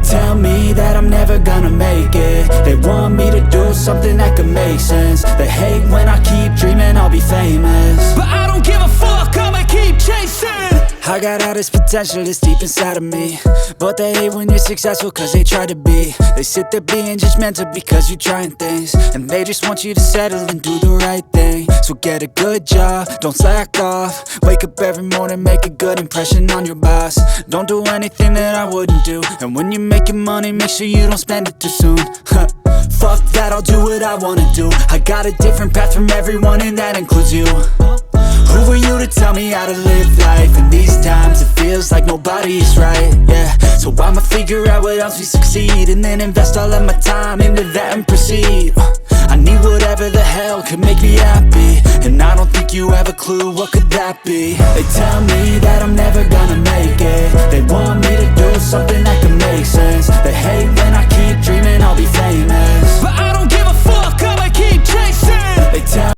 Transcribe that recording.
tell me that I'm never gonna make it. They want me to do something that could make sense. They hate when I keep dreaming I'll be famous, but I don't give a fuck, I'ma keep chasing. I got all this potential that's deep inside of me, but they hate when you're successful cause they try to be. They sit there being judgmental because you're trying things, and they just want you to settle and do the right thing. So get a good job, don't slack off. Wake up every morning, make a good impression on your boss. Don't do anything that I wouldn't do, and when you're making money, make sure you don't spend it too soon. Fuck that, I'll do what I wanna do. I got a different path from everyone and that includes you. Who are you to tell me how to live life? In these times it feels like nobody is right, yeah. So I'ma figure out what else we succeed, and then invest all of my time into that and proceed. I need whatever the hell could make me happy, and I don't think you have a clue what could that be. They tell me that I'm never gonna make